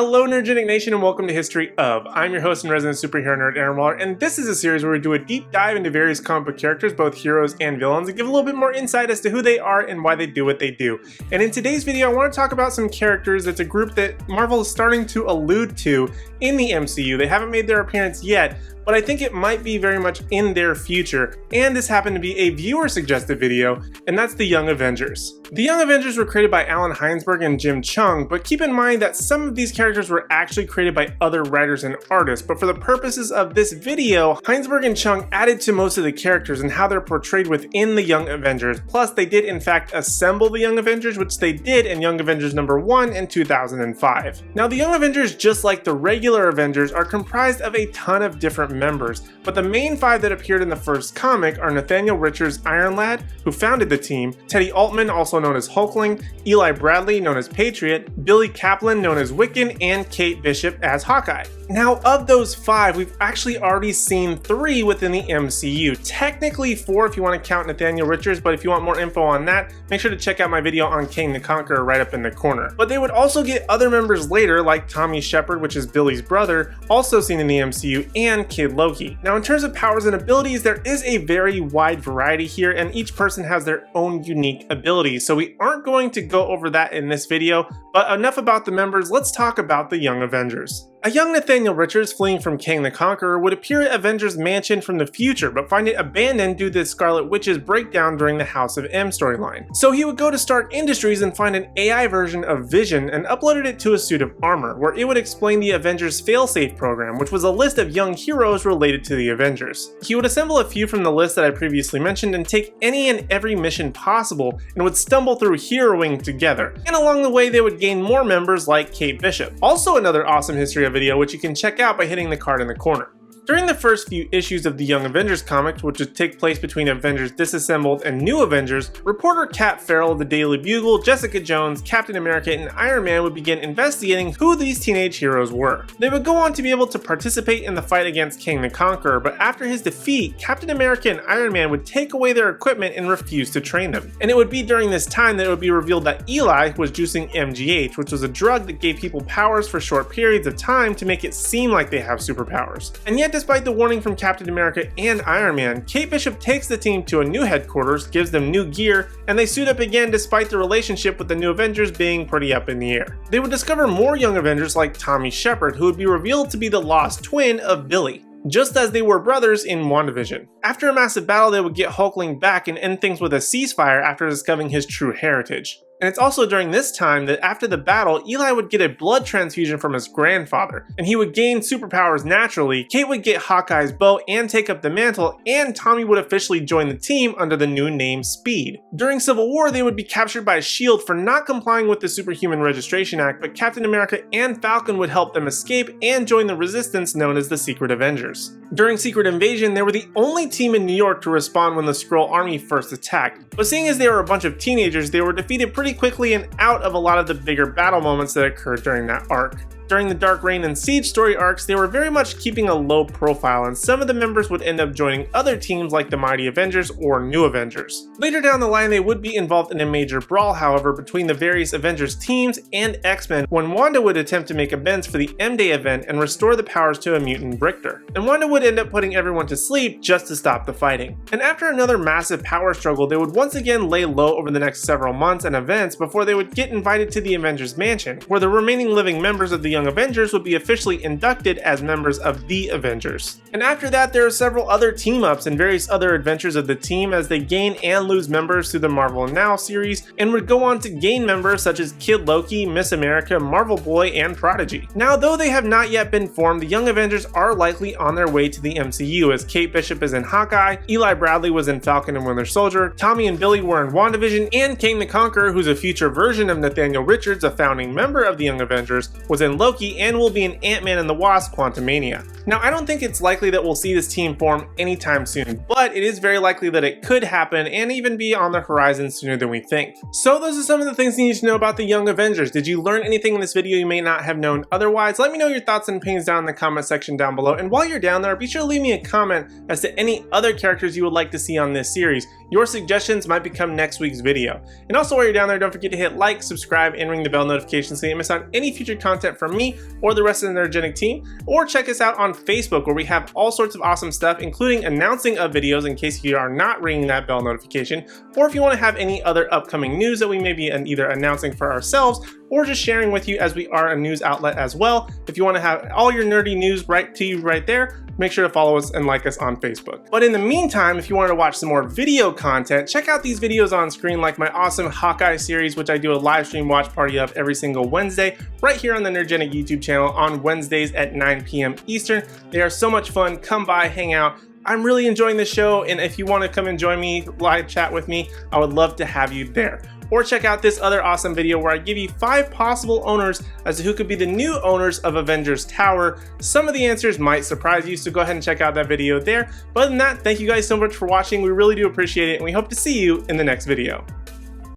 Hello Nerdgenic Nation and welcome to History of. I'm your host and resident superhero nerd Aaron Waller, and this is a series where we do a deep dive into various comic book characters, both heroes and villains, and give a little bit more insight as to who they are and why they do what they do. And in today's video I want to talk about some characters that's a group that Marvel is starting to allude to in the MCU. They haven't made their appearance yet, but I think it might be very much in their future. And this happened to be a viewer suggested video, and that's the Young Avengers. The Young Avengers were created by Alan Heinsberg and Jim Chung, but keep in mind that some of these characters were actually created by other writers and artists. But for the purposes of this video, Heinsberg and Chung added to most of the characters and how they're portrayed within the Young Avengers. Plus, they did in fact assemble the Young Avengers, which they did in Young Avengers #1 in 2005. Now, the Young Avengers, just like the regular Avengers, are comprised of a ton of different members, but the main five that appeared in the first comic are Nathaniel Richards, Iron Lad, who founded the team, Teddy Altman, also known as Hulkling, Eli Bradley, known as Patriot, Billy Kaplan, known as Wiccan, and Kate Bishop as Hawkeye. Now, of those five, we've actually already seen 3 within the MCU. Technically 4 if you want to count Nathaniel Richards, but if you want more info on that, make sure to check out my video on King the Conqueror right up in the corner. But they would also get other members later, like Tommy Shepard, which is Billy's brother, also seen in the MCU, and Kid Loki. Now, in terms of powers and abilities, there is a very wide variety here, and each person has their own unique abilities, so we aren't going to go over that in this video. But enough about the members, let's talk about the Young Avengers. A young Nathaniel Richards, fleeing from King the Conqueror, would appear at Avengers Mansion from the future, but find it abandoned due to the Scarlet Witch's breakdown during the House of M storyline. So he would go to Stark Industries and find an AI version of Vision and uploaded it to a suit of armor, where it would explain the Avengers Failsafe program, which was a list of young heroes related to the Avengers. He would assemble a few from the list that I previously mentioned and take any and every mission possible, and would stumble through heroing together. And along the way they would gain more members like Kate Bishop. Also another awesome history video which you can check out by hitting the card in the corner. During the first few issues of the Young Avengers comics, which would take place between Avengers Disassembled and New Avengers, reporter Kat Farrell of the Daily Bugle, Jessica Jones, Captain America, and Iron Man would begin investigating who these teenage heroes were. They would go on to be able to participate in the fight against King the Conqueror, but after his defeat, Captain America and Iron Man would take away their equipment and refuse to train them. And it would be during this time that it would be revealed that Eli was juicing MGH, which was a drug that gave people powers for short periods of time to make it seem like they have superpowers. And yet, despite the warning from Captain America and Iron Man, Kate Bishop takes the team to a new headquarters, gives them new gear, and they suit up again despite the relationship with the New Avengers being pretty up in the air. They would discover more Young Avengers like Tommy Shepard, who would be revealed to be the lost twin of Billy, just as they were brothers in WandaVision. After a massive battle, they would get Hulkling back and end things with a ceasefire after discovering his true heritage. And it's also during this time that after the battle, Eli would get a blood transfusion from his grandfather, and he would gain superpowers naturally. Kate would get Hawkeye's bow and take up the mantle, and Tommy would officially join the team under the new name Speed. During Civil War, they would be captured by S.H.I.E.L.D. for not complying with the Superhuman Registration Act, but Captain America and Falcon would help them escape and join the resistance known as the Secret Avengers. During Secret Invasion, they were the only team in New York to respond when the Skrull army first attacked, but seeing as they were a bunch of teenagers, they were defeated pretty quickly and out of a lot of the bigger battle moments that occurred during that arc. During the Dark Reign and Siege story arcs, they were very much keeping a low profile, and some of the members would end up joining other teams like the Mighty Avengers or New Avengers. Later down the line, they would be involved in a major brawl, however, between the various Avengers teams and X-Men, when Wanda would attempt to make amends for the M-Day event and restore the powers to a mutant Richter. And Wanda would end up putting everyone to sleep just to stop the fighting. And after another massive power struggle, they would once again lay low over the next several months and events before they would get invited to the Avengers Mansion, where the remaining living members of the Young Avengers would be officially inducted as members of the Avengers. And after that, there are several other team-ups and various other adventures of the team as they gain and lose members through the Marvel Now series, and would go on to gain members such as Kid Loki, Miss America, Marvel Boy, and Prodigy. Now, though they have not yet been formed, the Young Avengers are likely on their way to the MCU, as Kate Bishop is in Hawkeye, Eli Bradley was in Falcon and Winter Soldier, Tommy and Billy were in WandaVision, and King the Conqueror, who's a future version of Nathaniel Richards, a founding member of the Young Avengers, was in Loki and will be in Ant-Man and the Wasp: Quantumania. Now, I don't think it's likely that we'll see this team form anytime soon, but it is very likely that it could happen and even be on the horizon sooner than we think. So those are some of the things you need to know about the Young Avengers. Did you learn anything in this video you may not have known otherwise? Let me know your thoughts and opinions down in the comment section down below, and while you're down there, be sure to leave me a comment as to any other characters you would like to see on this series. Your suggestions might become next week's video. And also while you're down there, don't forget to hit like, subscribe, and ring the bell notification so you don't miss out on any future content from me or the rest of the Nerdgenic team. Or check us out on Facebook where we have all sorts of awesome stuff, including announcing of videos in case you are not ringing that bell notification, or if you want to have any other upcoming news that we may be either announcing for ourselves or just sharing with you, as we are a news outlet as well. If you want to have all your nerdy news right to you right there, make sure to follow us and like us on Facebook. But in the meantime, if you want to watch some more video content, check out these videos on screen, like my awesome Hawkeye series, which I do a live stream watch party of every single Wednesday right here on the Nerdgenic YouTube channel on Wednesdays at 9 p.m. Eastern. They are so much fun. Come by, hang out. I'm really enjoying this show, and if you want to come and join me, live chat with me, I would love to have you there. Or check out this other awesome video where I give you 5 possible owners as to who could be the new owners of Avengers Tower. Some of the answers might surprise you, so go ahead and check out that video there. But other than that, thank you guys so much for watching. We really do appreciate it, and we hope to see you in the next video.